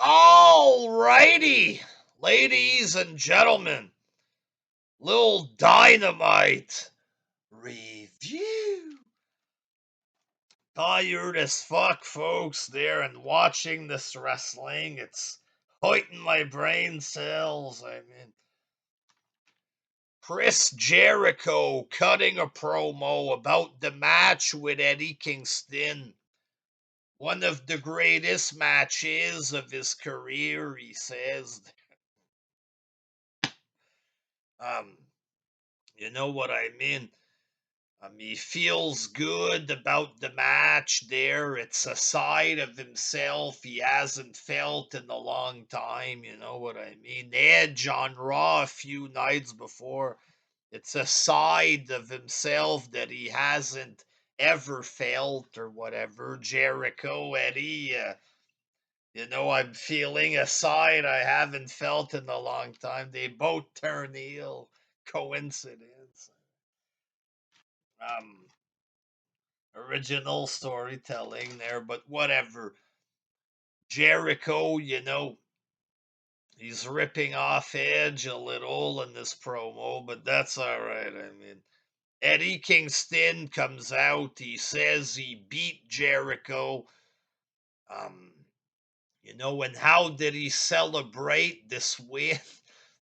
Alrighty, ladies and gentlemen, little Dynamite review. Tired as fuck, folks, there and watching this wrestling. It's hurting my brain cells. I mean, Chris Jericho cutting a promo about the match with Eddie Kingston. One of the greatest matches of his career, he says. Um, you know what I mean? He feels good about the match there. It's a side of himself he hasn't felt in a long time. You know what I mean? Edge on Raw a few nights before. It's a side of himself that he hasn't ever felt or whatever. Jericho, Eddie, I'm feeling a side I haven't felt in a long time. They both turn heel. Coincidence. Um, Original storytelling there, but whatever. Jericho, he's ripping off Edge a little in this promo, but that's all right. I mean, Eddie Kingston comes out. He says he beat Jericho. Um, and how did he celebrate this win?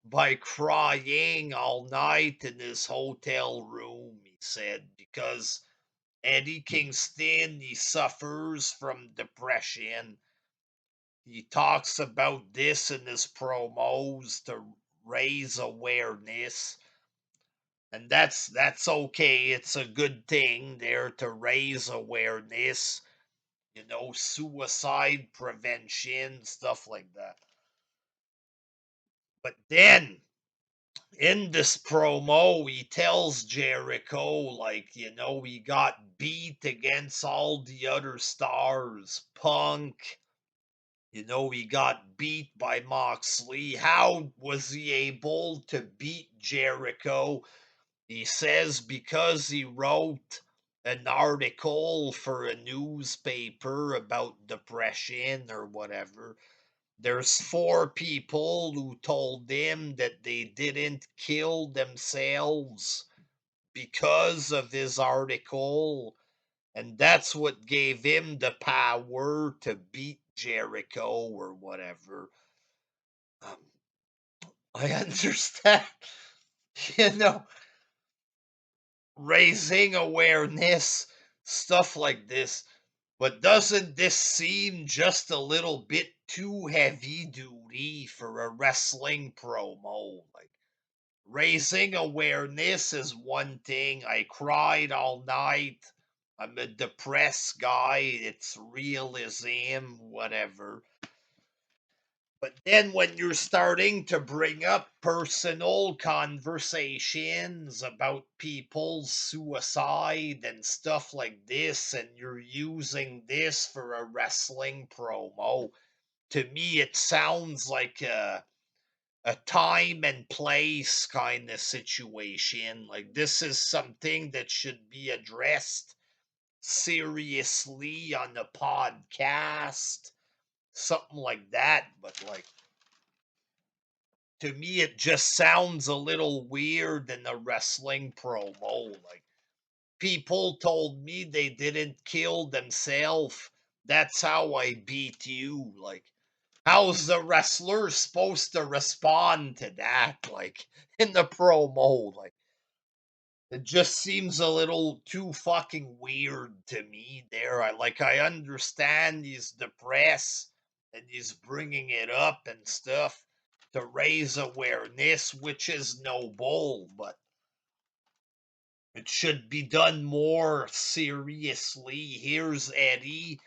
By crying all night in his hotel room, he said, because Eddie Kingston, he suffers from depression. He talks about this in his promos to raise awareness. And that's okay. It's a good thing there to raise awareness, suicide prevention, stuff like that. But then in this promo, he tells Jericho, he got beat against all the other stars. Punk, he got beat by Moxley. How was he able to beat Jericho? He says because he wrote an article for a newspaper about depression or whatever. There's four people who told him that they didn't kill themselves because of his article, and that's what gave him the power to beat Jericho or whatever. Um, I understand, you know, raising awareness, stuff like this. But doesn't this seem just a little bit too heavy duty for a wrestling promo? Like, raising awareness is one thing. I cried all night. I'm a depressed guy. It's realism, whatever. But then when you're starting to bring up personal conversations about people's suicide and stuff like this, and you're using this for a wrestling promo, to me it sounds like a time and place kind of situation. Like, this is something that should be addressed seriously on a podcast, something like that. But like, to me, it just sounds a little weird in a wrestling promo. Like, people told me they didn't kill themselves. That's how I beat you. Like, how's the wrestler supposed to respond to that? Like, in the promo, like, it just seems a little too fucking weird to me there. I understand he's depressed and he's bringing it up and stuff to raise awareness, which is noble, but it should be done more seriously. Here's Eddie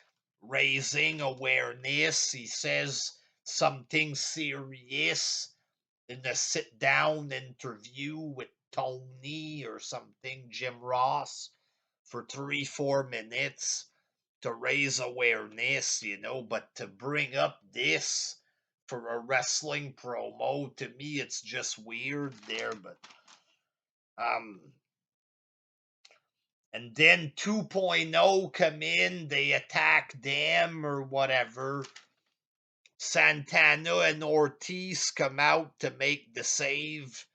raising awareness. He says something serious in a sit down interview with Tony or something, Jim Ross, for 3-4 minutes to raise awareness, but to bring up this for a wrestling promo, to me, it's just weird there. But, um, and then 2.0 come in, they attack them or whatever. Santana and Ortiz come out to make the save.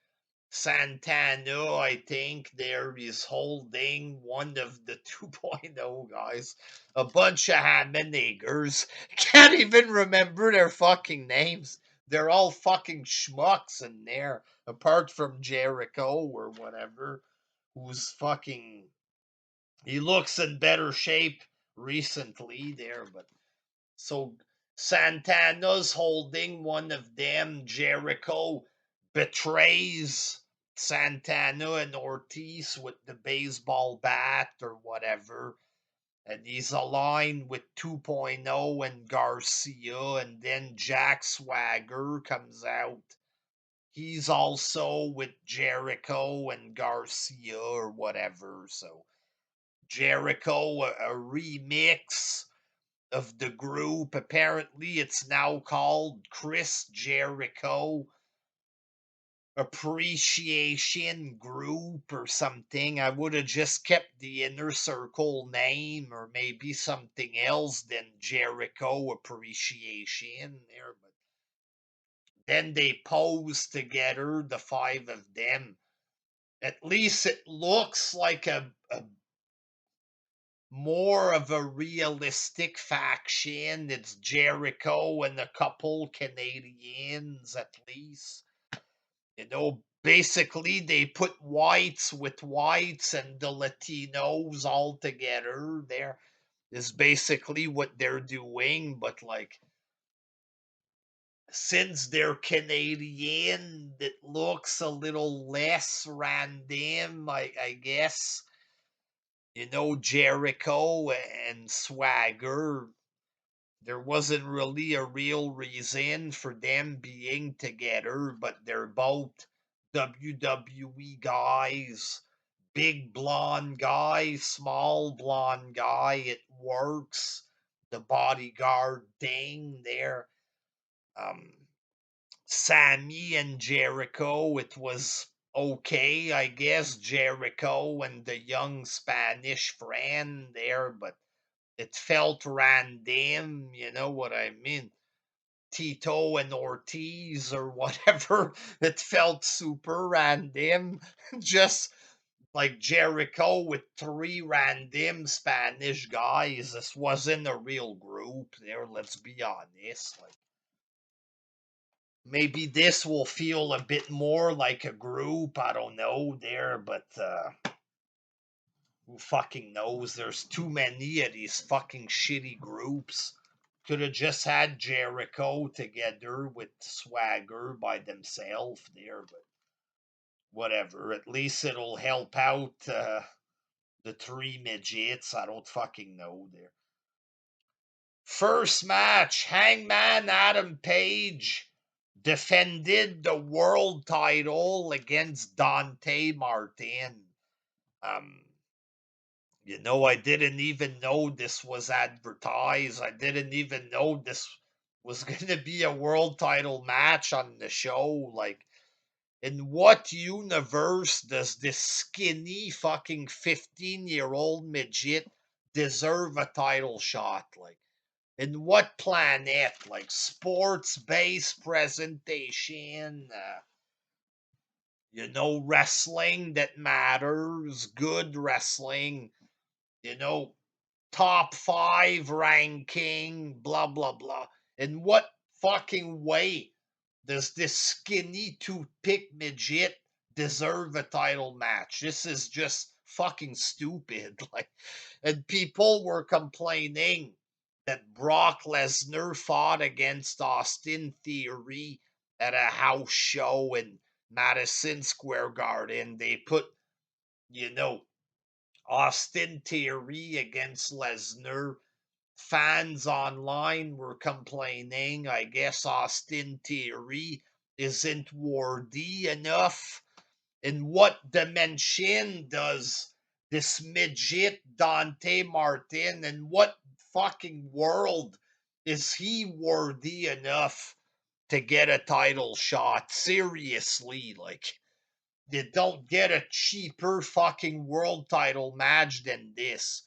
Santana, I think, there is holding one of the 2.0 guys. A bunch of hammer niggers. Can't even remember their fucking names. They're all fucking schmucks in there, apart from Jericho or whatever, who's fucking. He looks in better shape recently there, but so Santana's holding one of them. Jericho betrays Santana and Ortiz with the baseball bat or whatever. And he's aligned with 2.0 and Garcia. And then Jack Swagger comes out. He's also with Jericho and Garcia or whatever. So Jericho, a remix of the group. Apparently, it's now called Chris Jericho Appreciation Group or something. I would have just kept the Inner Circle name or maybe something else than Jericho Appreciation there. But then they pose together, the five of them. At least it looks like a more of a realistic faction. It's Jericho and a couple Canadians at least. Basically they put whites with whites and the Latinos all together. There is basically what they're doing, but like since they're Canadian, it looks a little less random, I guess. Jericho and Swagger, there wasn't really a real reason for them being together, but they're both WWE guys. Big blonde guy, small blonde guy, it works. The bodyguard thing there. Um, Sammy and Jericho, it was okay, I guess. Jericho and the young Spanish friend there, but it felt random, you know what I mean? Tito and Ortiz or whatever, it felt super random. Just like Jericho with three random Spanish guys. This wasn't a real group there, let's be honest. Like maybe this will feel a bit more like a group, I don't know there, but who fucking knows? There's too many of these fucking shitty groups. Could have just had Jericho together with Swagger by themselves there, but whatever. At least it'll help out the three midgets. I don't fucking know there. First match, Hangman Adam Page defended the world title against Dante Martin. Um, I didn't even know this was advertised. I didn't even know this was going to be a world title match on the show. Like, in what universe does this skinny fucking 15-year-old midget deserve a title shot? Like, in what planet? Like, sports based presentation, wrestling that matters, good wrestling, you know, top five ranking, blah, blah, blah. In what fucking way does this skinny toothpick midget deserve a title match? This is just fucking stupid. Like, and people were complaining that Brock Lesnar fought against Austin Theory at a house show in Madison Square Garden. They put, you know, Austin Theory against Lesnar. Fans online were complaining. I guess Austin Theory isn't worthy enough. In what dimension does this midget Dante Martin, in what fucking world is he worthy enough to get a title shot? Seriously, like, you don't get a cheaper fucking world title match than this.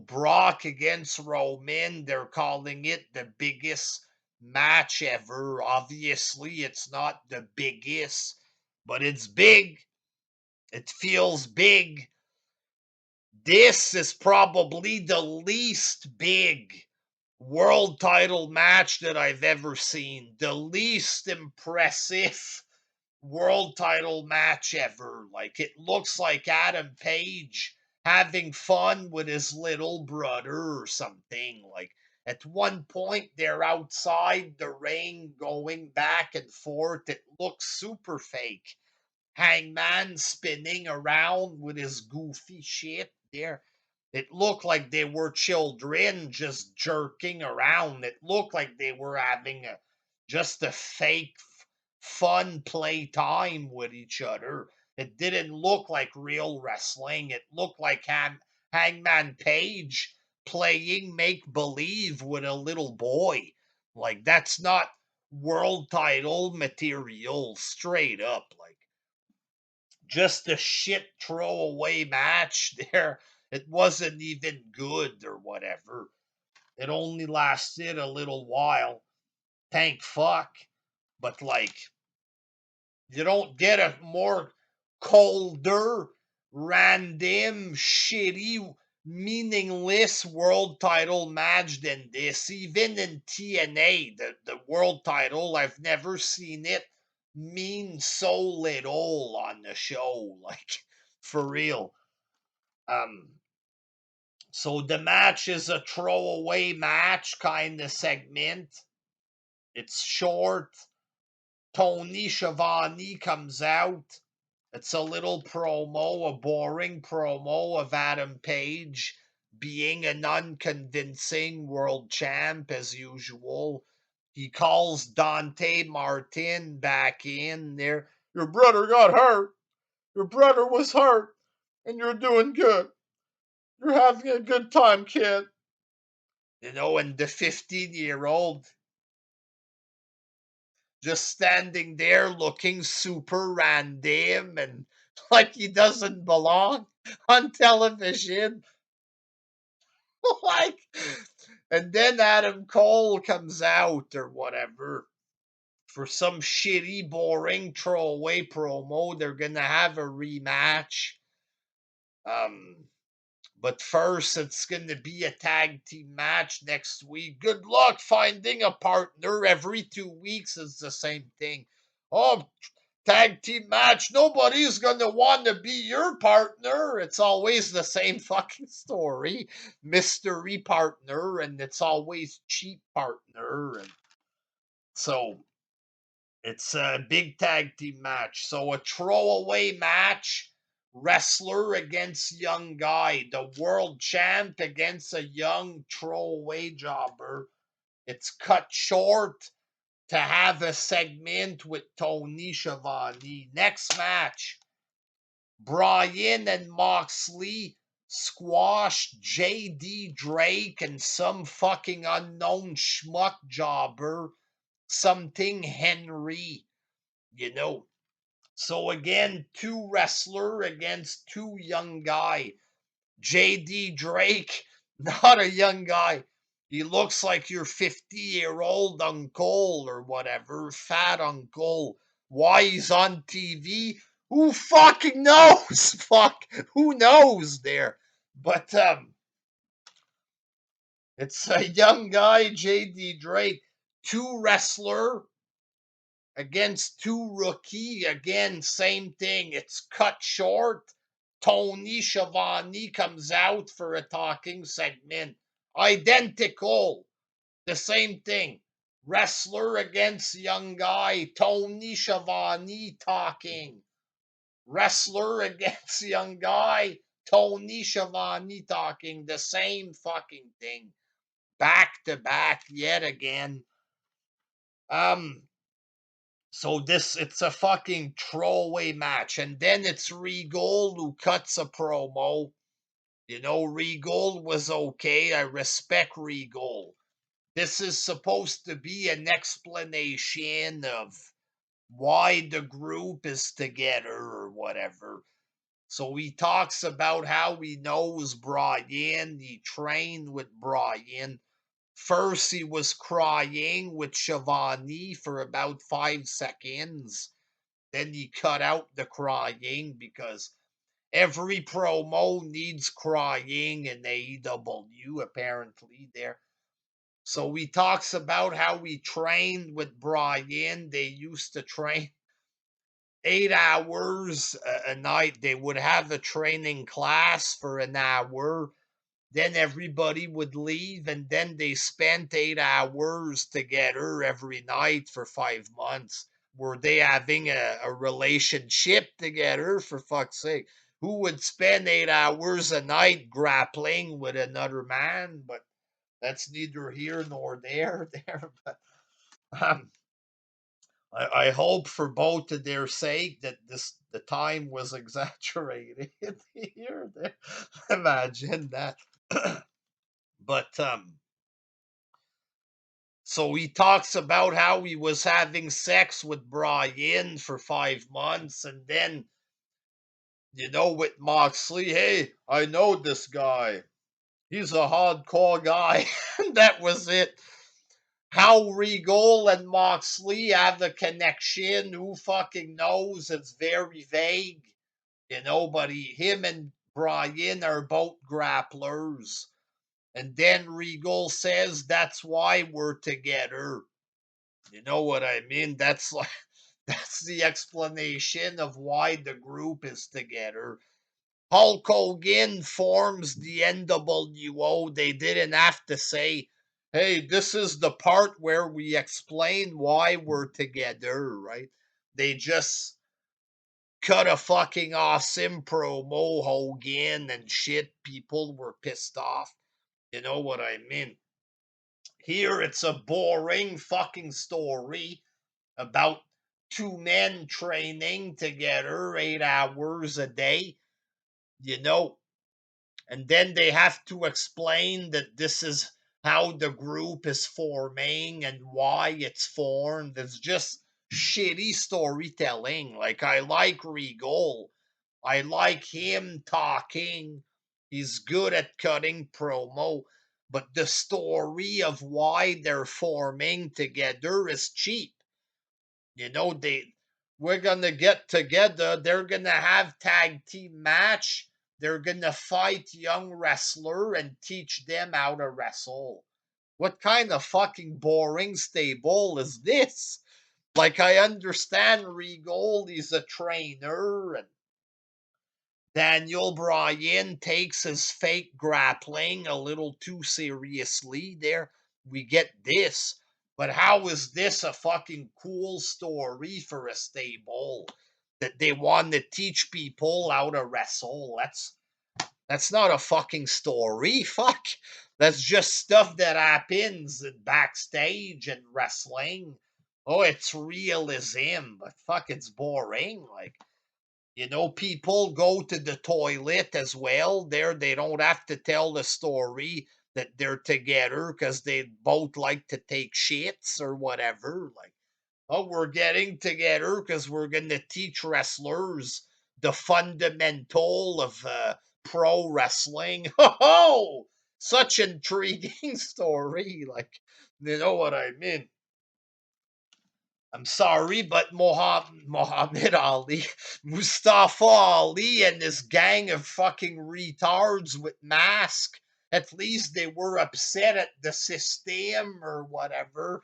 Brock against Roman, they're calling it the biggest match ever. Obviously, it's not the biggest, but it's big. It feels big. This is probably the least big world title match that I've ever seen. The least impressive world title match ever. Like, it looks like Adam Page having fun with his little brother or something. Like, at one point, they're outside the ring going back and forth. It looks super fake. Hangman spinning around with his goofy shit there. It looked like they were children just jerking around. It looked like they were having just a fake fun play time with each other. It didn't look like real wrestling. It looked like Hangman Page playing make believe with a little boy. Like, that's not world title material, straight up. Like, just a shit throwaway match there. It wasn't even good or whatever. It only lasted a little while. Thank fuck. But like, you don't get a more colder, random, shitty, meaningless world title match than this. Even in TNA, the world title, I've never seen it mean so little on the show. Like, for real. Um, so the match is a throwaway match kind of segment. It's short. Tony Schiavone comes out. It's a little promo, a boring promo of Adam Page being an unconvincing world champ as usual. He calls Dante Martin back in there. Your brother got hurt. Your brother was hurt. And you're doing good. You're having a good time, kid. And the 15-year-old just standing there looking super random and like he doesn't belong on television. Like, and then Adam Cole comes out or whatever for some shitty, boring throwaway promo. They're gonna have a rematch. Um, But first, it's going to be a tag team match next week. Good luck finding a partner. Every 2 weeks is the same thing. Oh, tag team match. Nobody's going to want to be your partner. It's always the same fucking story. Mystery partner, and it's always cheap partner. And so it's a big tag team match. So a throwaway match, wrestler against young guy, the world champ against a young throwaway jobber. It's cut short to have a segment with Tony Schiavone. Next match, Bryan and Moxley squash JD Drake and some fucking unknown schmuck jobber, something Henry, you know. So again, two wrestler against two young guy. JD Drake, not a young guy. He looks like your 50-year-old uncle or whatever, fat uncle. Why he's on TV? Who fucking knows? Fuck, who knows there? But it's a young guy, JD Drake, two wrestler against two rookie. Again, same thing. It's cut short. Tony Schiavone comes out for a talking segment. Identical. The same thing. Wrestler against young guy. Tony Schiavone talking. Wrestler against young guy. Tony Schiavone talking. The same fucking thing. Back to back yet again. So it's a fucking throwaway match. And then it's Regal who cuts a promo. Regal was okay. I respect Regal. This is supposed to be an explanation of why the group is together or whatever. So he talks about how he knows Bryan. He trained with Bryan First, he was crying with Shivani for about 5 seconds. Then he cut out the crying because every promo needs crying in AEW, apparently, there. So he talks about how he trained with Brian. They used to train 8 hours a night. They would have a training class for an hour. Then everybody would leave, and then they spent 8 hours together every night for 5 months. Were they having a relationship together, for fuck's sake? Who would spend 8 hours a night grappling with another man? But that's neither here nor there. But um, I hope for both of their sake that the time was exaggerated here. There. Imagine that. But so he talks about how he was having sex with Brian for 5 months, and then with Moxley, hey, I know this guy. He's a hardcore guy. And that was it. How Regal and Moxley have a connection, who fucking knows? It's very vague. But him and Brian are both grapplers. And then Regal says that's why we're together. You know what I mean? That's like that's the explanation of why the group is together. Hulk Hogan forms the NWO. They didn't have to say, hey, this is the part where we explain why we're together, right? They just cut a fucking awesome promo, Hogan and shit. People were pissed off. You know what I mean? Here it's a boring fucking story about two men training together 8 hours a day, you know, and then they have to explain that this is how the group is forming and why it's formed. It's just shitty storytelling. Like, I like Regal. I like him talking. He's good at cutting promo. But the story of why they're forming together is cheap. We're gonna get together. They're gonna have tag team match. They're gonna fight young wrestler and teach them how to wrestle. What kind of fucking boring stable is this? Like, I understand Regal, he's a trainer, and Daniel Bryan takes his fake grappling a little too seriously there. We get this. But how is this a fucking cool story for a stable that they want to teach people how to wrestle? That's not a fucking story. Fuck. That's just stuff that happens backstage and wrestling. Oh, it's realism, but fuck, it's boring. Like, people go to the toilet as well. There, they don't have to tell the story that they're together because they both like to take shits or whatever. Like, oh, we're getting together because we're going to teach wrestlers the fundamental of pro wrestling. Oh, such intriguing story. Like, you know what I mean? I'm sorry, but Muhammad Ali, Mustafa Ali, and this gang of fucking retards with masks, at least they were upset at the system or whatever.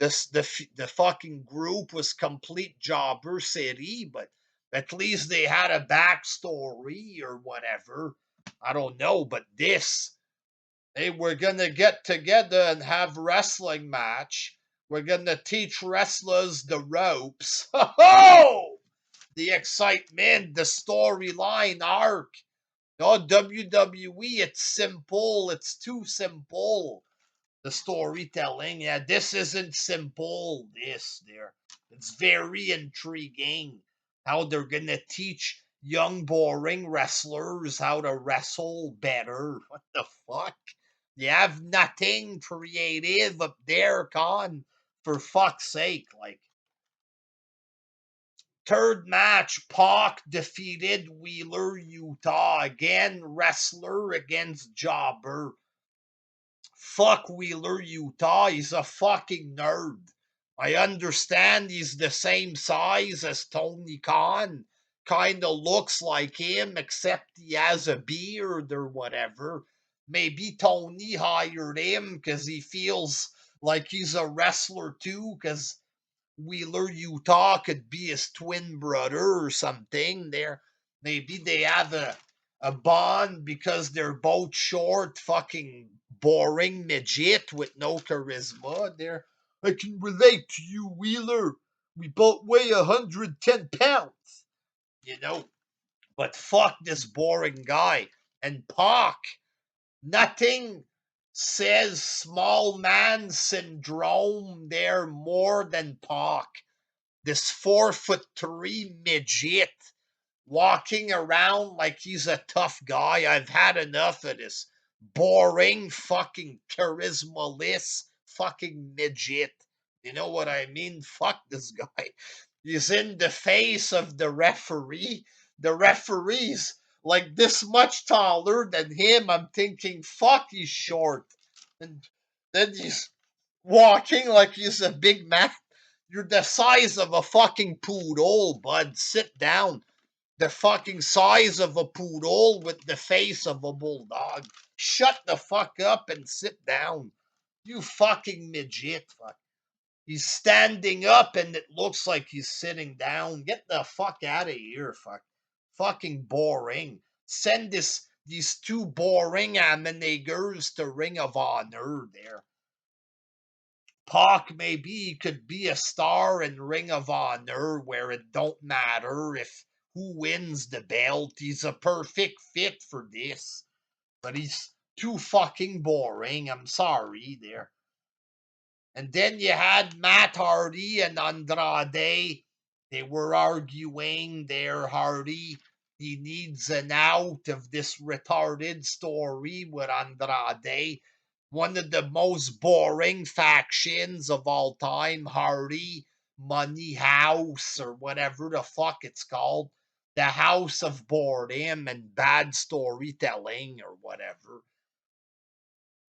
The fucking group was complete jobber city, but at least they had a backstory or whatever. I don't know, but this, hey, we're gonna get together and have wrestling match. We're gonna teach wrestlers the ropes. Oh, the excitement, the storyline arc. Oh, WWE, it's simple. It's too simple. The storytelling, yeah, this isn't simple. This there, it's very intriguing how they're gonna teach young boring wrestlers how to wrestle better. What the fuck? You have nothing creative up there, Con. For fuck's sake, like, third match, Pac defeated Wheeler Utah again. Wrestler against jobber. Fuck Wheeler Utah. He's a fucking nerd. I understand he's the same size as Tony Khan. Kind of looks like him, except he has a beard or whatever. Maybe Tony hired him because he feels like he's a wrestler too, because Wheeler Utah could be his twin brother or something. Maybe they have a bond because they're both short, fucking boring midget with no charisma. I can relate to you, Wheeler. We both weigh 110 pounds, you know. But fuck this boring guy. And Pac, nothing says small man syndrome there more than Pac. This 4'3" midget walking around like he's a tough guy. I've had enough of this boring fucking charisma-less fucking midget. You know what I mean? Fuck this guy. He's in the face of the referee. The referee's like this much taller than him. I'm thinking, fuck, he's short. And then he's walking like he's a big man. You're the size of a fucking poodle, bud. Sit down. The fucking size of a poodle with the face of a bulldog. Shut the fuck up and sit down. You fucking midget. Fuck. He's standing up and it looks like he's sitting down. Get the fuck out of here, fuck. Fucking boring. Send these two boring amanagers to Ring of Honor there. Pac maybe could be a star in Ring of Honor where it don't matter if who wins the belt. He's a perfect fit for this. But he's too fucking boring. I'm sorry there. And then you had Matt Hardy and Andrade. They were arguing there. Hardy, he needs an out of this retarded story with Andrade. One of the most boring factions of all time. Hardy, Money House, or whatever the fuck it's called. The House of Boredom and Bad Storytelling, or whatever.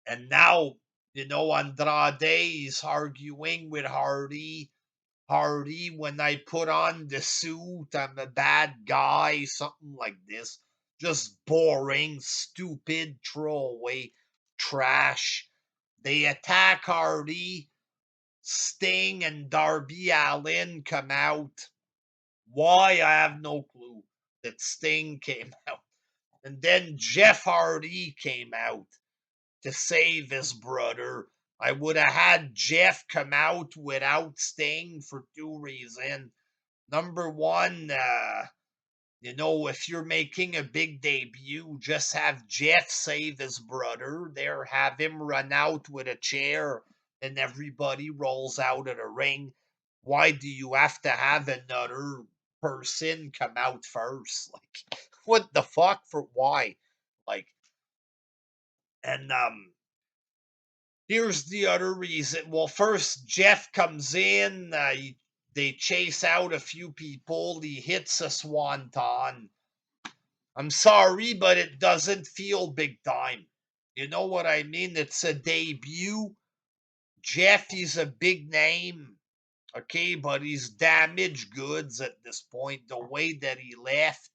And now, Andrade is arguing with Hardy. Hardy, when I put on the suit, I'm a bad guy, something like this. Just boring, stupid, throwaway trash. They attack Hardy. Sting and Darby Allin come out. Why? I have no clue. That Sting came out. And then Jeff Hardy came out to save his brother. I would have had Jeff come out without Sting for two reasons. Number one, if you're making a big debut, just have Jeff save his brother. There, have him run out with a chair and everybody rolls out of the ring. Why do you have to have another person come out first? Like, what the fuck? For why? Like, and here's the other reason. Well, first, Jeff comes in. They chase out a few people. He hits a swanton. I'm sorry, but it doesn't feel big time. You know what I mean? It's a debut. Jeff is a big name. Okay, but he's damaged goods at this point. The way that he left,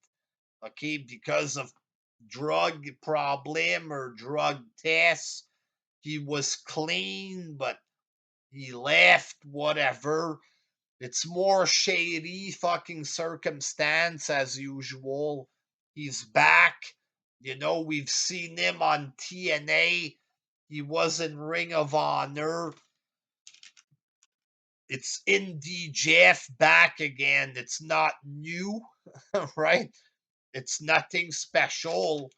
okay, because of drug problem or drug tests. He was clean, but he left, whatever. It's more shady fucking circumstance as usual. He's back. We've seen him on TNA. He was in Ring of Honor. It's Indie Jeff back again. It's not new, right? It's nothing special.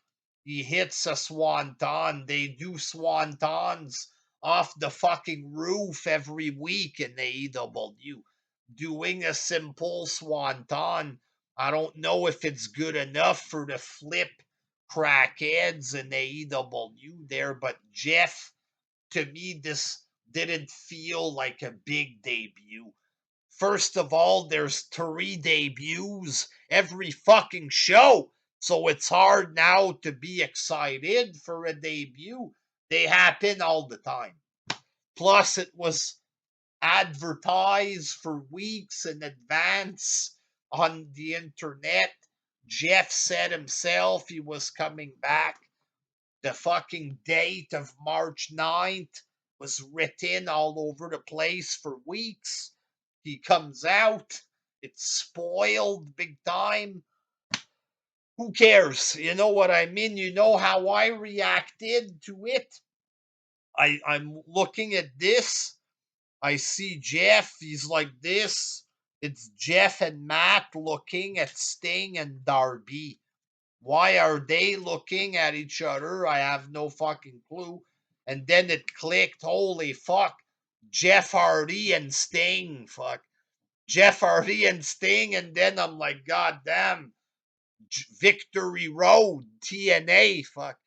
He hits a swanton. They do swantons off the fucking roof every week in AEW. Doing a simple swanton. I don't know if it's good enough for the flip crackheads in AEW there, but Jeff, to me, this didn't feel like a big debut. First of all, there's 3 debuts every fucking show. So it's hard now to be excited for a debut. They happen all the time. Plus, it was advertised for weeks in advance on the internet. Jeff said himself he was coming back. The fucking date of March 9th was written all over the place for weeks. He comes out. It's spoiled big time. Who cares? You know what I mean? You know how I reacted to it? I'm looking at this. I see Jeff. He's like this. It's Jeff and Matt looking at Sting and Darby. Why are they looking at each other? I have no fucking clue. And then it clicked. Holy fuck. Jeff Hardy and Sting. Fuck. Jeff Hardy and Sting. And then I'm like, God damn. Victory Road. TNA. Fuck.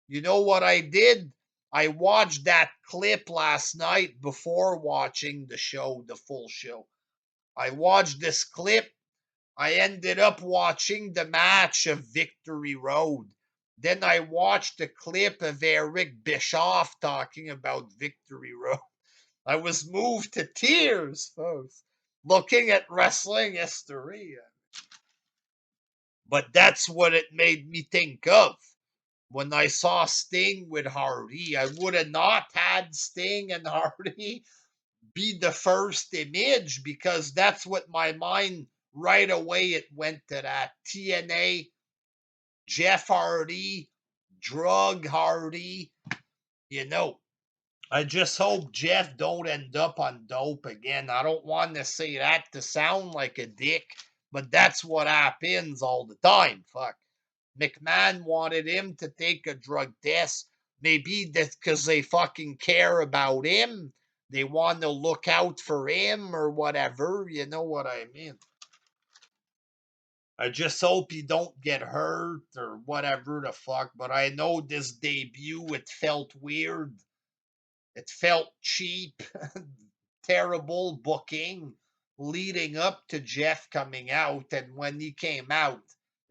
You know what I did? I watched that clip last night before watching the show, the full show. I watched this clip. I ended up watching the match of Victory Road. Then I watched a clip of Eric Bischoff talking about Victory Road. I was moved to tears, folks, looking at wrestling history. But that's what it made me think of. When I saw Sting with Hardy, I would have not had Sting and Hardy be the first image because that's what my mind right away it went to that TNA, Jeff Hardy, Drug Hardy. You know, I just hope Jeff don't end up on dope again. I don't want to say that to sound like a dick, but that's what happens all the time. Fuck. McMahon wanted him to take a drug test. Maybe that's because they fucking care about him. They want to look out for him or whatever. You know what I mean? I just hope he don't get hurt or whatever the fuck. But I know this debut, it felt weird. It felt cheap. Terrible booking leading up to Jeff coming out. And when he came out,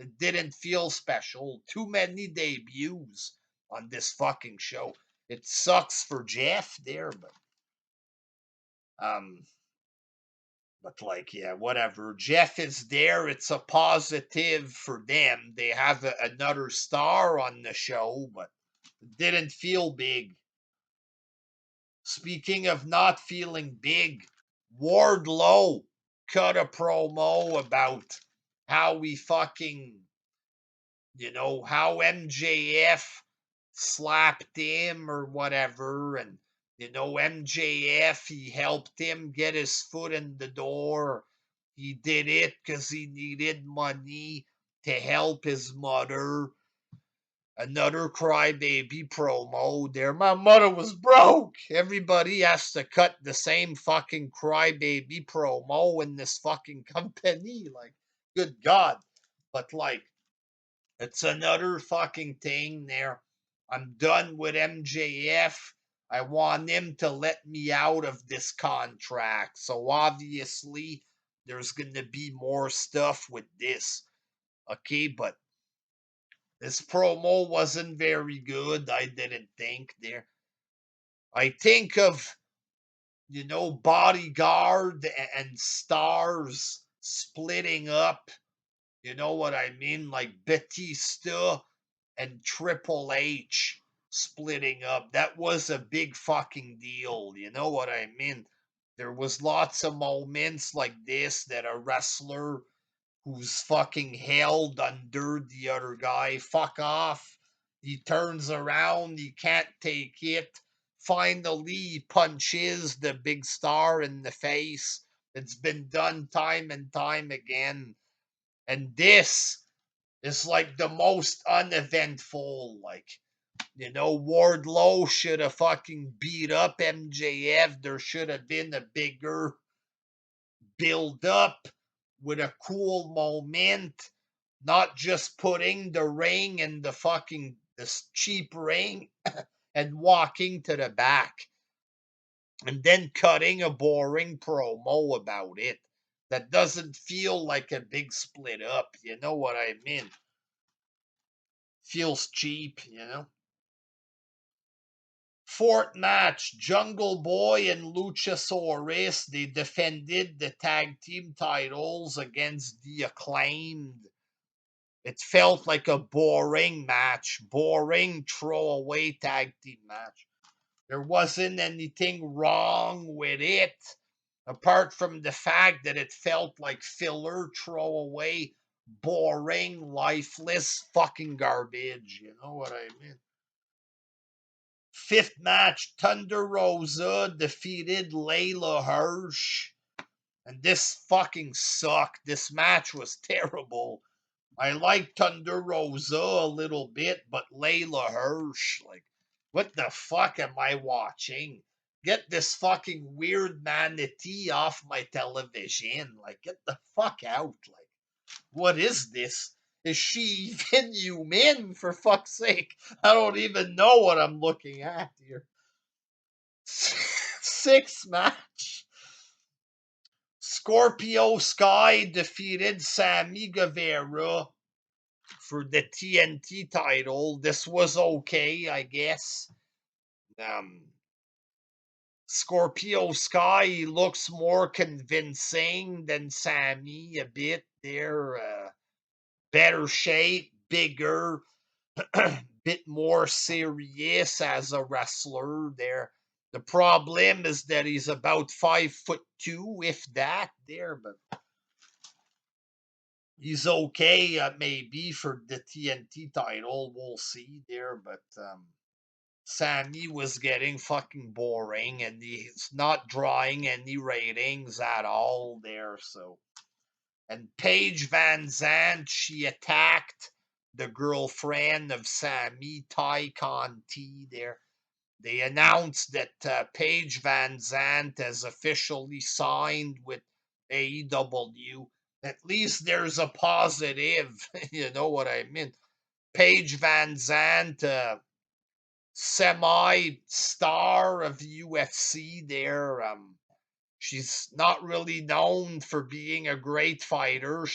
it didn't feel special. Too many debuts on this fucking show. It sucks for Jeff there, um but like yeah, whatever. Jeff is there. It's a positive for them. They have another star on the show, but it didn't feel big. Speaking of not feeling big, Wardlow cut a promo about how we fucking, how MJF slapped him or whatever. And, MJF, he helped him get his foot in the door. He did it because he needed money to help his mother. Another crybaby promo there. My mother was broke. Everybody has to cut the same fucking crybaby promo in this fucking company. Like, good God. But, like, it's another fucking thing there. I'm done with MJF. I want him to let me out of this contract. So, obviously, there's going to be more stuff with this. Okay, but this promo wasn't very good. I didn't think there. I think of, Bodyguard and Stars splitting up. You know what I mean? Like Batista and Triple H splitting up. That was a big fucking deal. You know what I mean? There was lots of moments like this that a wrestler who's fucking held under the other guy. Fuck off. He turns around, he can't take it. Finally, he punches the big star in the face. It's been done time and time again. And this is like the most uneventful. Like, Wardlow should have fucking beat up MJF. There should have been a bigger build up with a cool moment, not just putting the ring in the fucking this cheap ring and walking to the back and then cutting a boring promo about it that doesn't feel like a big split up. You know what I mean? Feels cheap. Fourth match, Jungle Boy and Luchasaurus, they defended the tag team titles against the Acclaimed. It felt like a boring match, boring throwaway tag team match. There wasn't anything wrong with it, apart from the fact that it felt like filler, throwaway, boring, lifeless fucking garbage. You know what I mean? Fifth match, Thunder Rosa defeated Layla Hirsch. And this fucking sucked. This match was terrible. I like Thunder Rosa a little bit, but Layla Hirsch, like, what the fuck am I watching? Get this fucking weird manatee off my television. Like, get the fuck out. Like, what is this? Is she even human, for fuck's sake? I don't even know what I'm looking at here. Sixth match. Scorpio Sky defeated Sammy Guevara for the TNT title. This was okay, I guess. Scorpio Sky looks more convincing than Sammy a bit. They're better shape, bigger, bit more serious as a wrestler. There, the problem is that he's about 5'2", if that. There, but he's okay, maybe for the TNT title. We'll see there, but Sammy was getting fucking boring, and he's not drawing any ratings at all there. So, and Paige Van Zandt, she attacked the girlfriend of Sammy, Ty Conti. There, they announced that Paige Van Zandt has officially signed with AEW. At least there's a positive. You know what I mean? Paige Van Zandt, semi-star of UFC there. She's not really known for being a great fighter.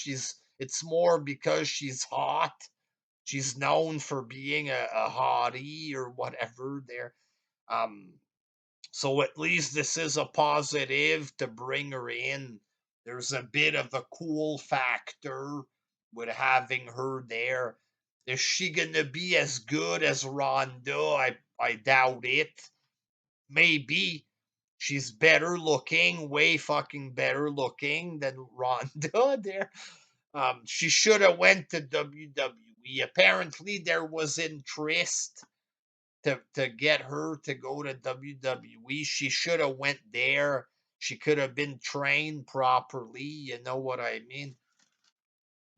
It's more because she's hot. She's known for being a hottie or whatever there. Um, so at least this is a positive to bring her in. There's a bit of a cool factor with having her there. Is she gonna be as good as Ronda? I doubt it. Maybe she's better looking, way fucking better looking than Ronda there. She should have went to WWE. Apparently there was interest to get her to go to WWE. She should have went there. She could have been trained properly. You know what I mean?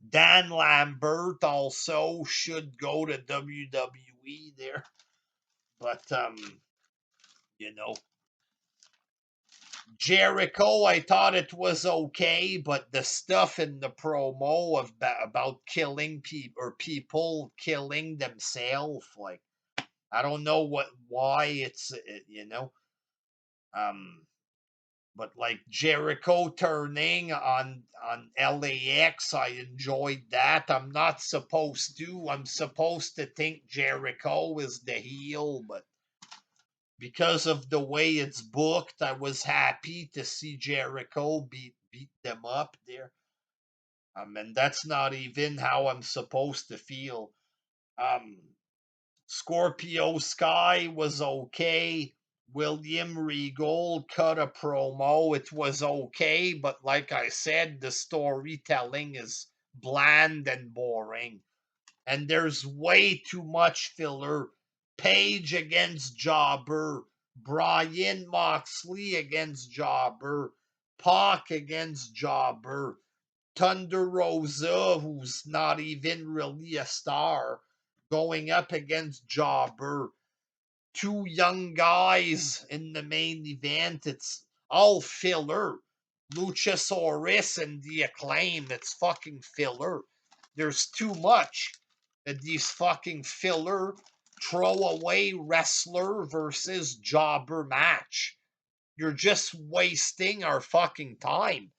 Dan Lambert also should go to WWE there. But you know, Jericho, I thought it was okay, but the stuff in the promo about killing people or people killing themselves, like, I don't know why it's um but like Jericho turning on LAX, I enjoyed that. I'm supposed to think Jericho is the heel, but because of the way it's booked, I was happy to see Jericho beat them up there. And that's not even how I'm supposed to feel. Um, Scorpio Sky was okay. William Regal cut a promo. It was okay, but like I said, the storytelling is bland and boring. And there's way too much filler. Page against Jobber, Brian Moxley against Jobber, Pac against Jobber, Thunder Rosa, who's not even really a star, going up against Jobber. Two young guys in the main event. It's all filler. Luchasaurus and the Acclaim. It's fucking filler. There's too much of these fucking filler throwaway wrestler versus jobber match. You're just wasting our fucking time.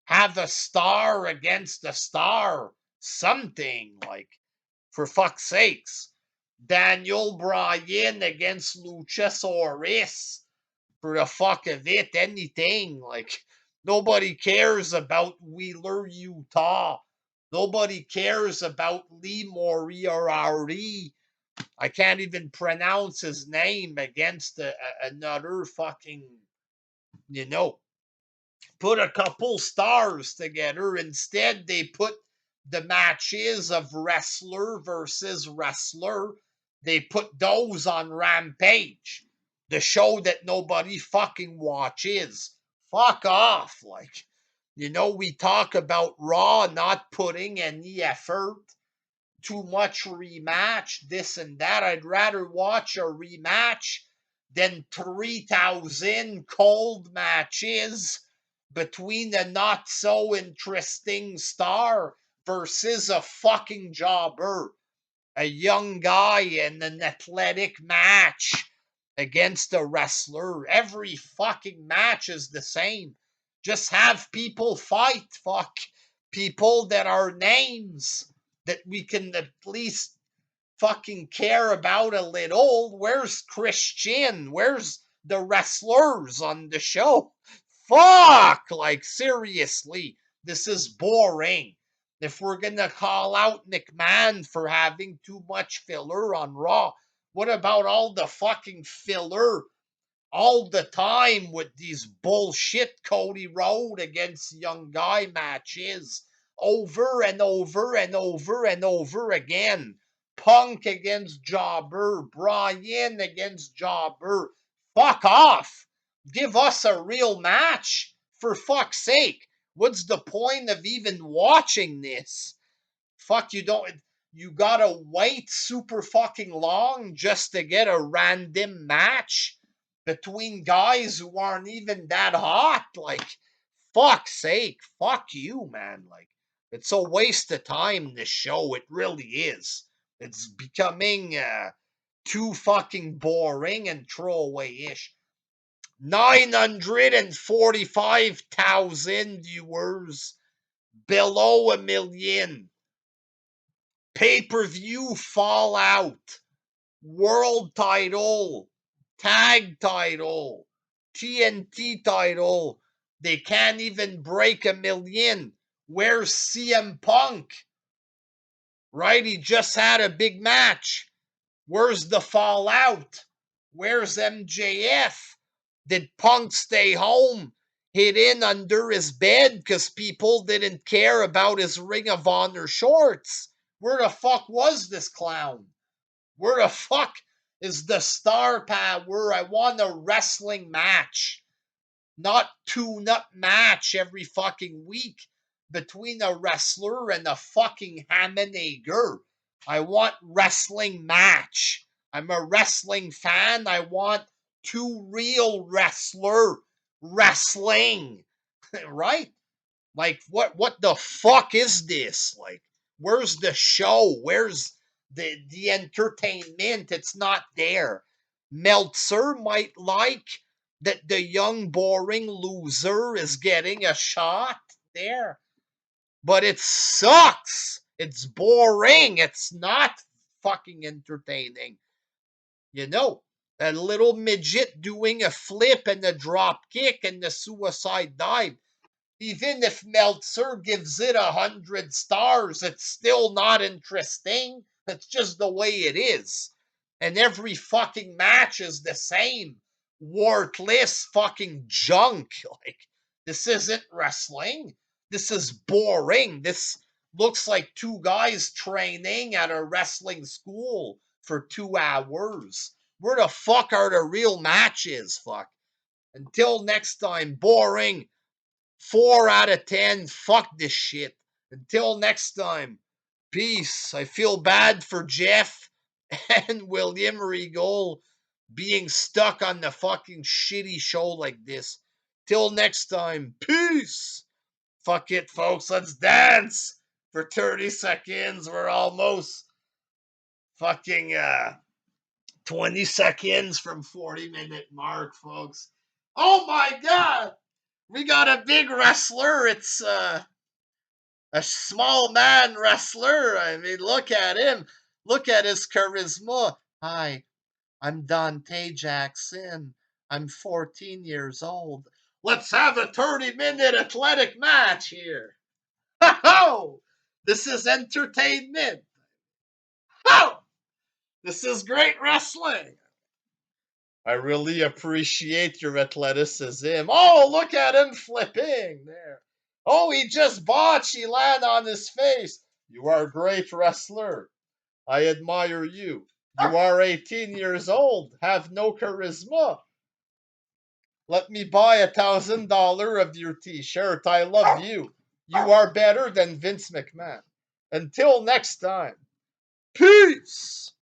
Have a star against a star. Something, like, for fuck's sakes. Daniel Bryan against Luchasaurus. For the fuck of it, anything. Like, nobody cares about Wheeler, Utah. Nobody cares about Lee Moriarty. I can't even pronounce his name against another fucking, you know, put a couple stars together. Instead, they put the matches of wrestler versus wrestler. They put those on Rampage, the show that nobody fucking watches. Fuck off. Like, we talk about Raw not putting any effort, too much rematch, this and that. I'd rather watch a rematch than 3,000 cold matches between a not so interesting star versus a fucking jobber, a young guy in an athletic match against a wrestler. Every fucking match is the same. Just have people fight. Fuck. People that are names that we can at least fucking care about a little. Where's Christian? Where's the wrestlers on the show? Fuck! Like, seriously, this is boring. If we're gonna call out McMahon for having too much filler on Raw, what about all the fucking filler all the time with these bullshit Cody Rhodes against young guy matches over and over and over and over again? Punk against Jobber, Bryan against Jobber. Fuck off. Give us a real match, for fuck's sake. What's the point of even watching this? Fuck, you gotta wait super fucking long just to get a random match between guys who aren't even that hot. Like, fuck's sake, fuck you, man. Like, it's a waste of time, this show. It really is. It's becoming too fucking boring and throwaway-ish. 945,000 viewers, below a million. Pay-per-view Fallout, world title, tag title, TNT title. They can't even break a million. Where's CM Punk? Right? He just had a big match. Where's the Fallout? Where's MJF? Did Punk stay home, hid in under his bed because people didn't care about his Ring of Honor shorts? Where the fuck was this clown? Where the fuck is the star power? I want a wrestling match, not tune-up match every fucking week between a wrestler and a fucking ham and egger. I want wrestling match. I'm a wrestling fan. I want two real wrestler wrestling, right? Like, what the fuck is this? Like, where's the show? Where's the entertainment? It's not there. Meltzer might like that the young boring loser is getting a shot there, but it sucks. It's boring. It's not fucking entertaining. A little midget doing a flip and a drop kick and the suicide dive. Even if Meltzer gives it 100 stars, it's still not interesting. That's just the way it is. And every fucking match is the same. Worthless fucking junk. Like, this isn't wrestling. This is boring. This looks like two guys training at a wrestling school for 2 hours. Where the fuck are the real matches? Fuck. Until next time, boring. 4 out of 10. Fuck this shit. Until next time. Peace. I feel bad for Jeff and William Regal being stuck on the fucking shitty show like this. Till next time. Peace. Fuck it, folks. Let's dance for 30 seconds. We're almost fucking 20 seconds from 40-minute mark, folks. Oh my god! We got a big wrestler. It's a small man wrestler. I mean, look at him. Look at his charisma. Hi, I'm Dante Jackson. I'm 14 years old. Let's have a 30-minute athletic match here. Ho! This is entertainment. Ho! This is great wrestling. I really appreciate your athleticism. Oh, look at him flipping there. Oh, he just botched. He landed on his face. You are a great wrestler. I admire you. You are 18 years old, have no charisma. Let me buy $1,000 of your t-shirt. I love you. You are better than Vince McMahon. Until next time, peace.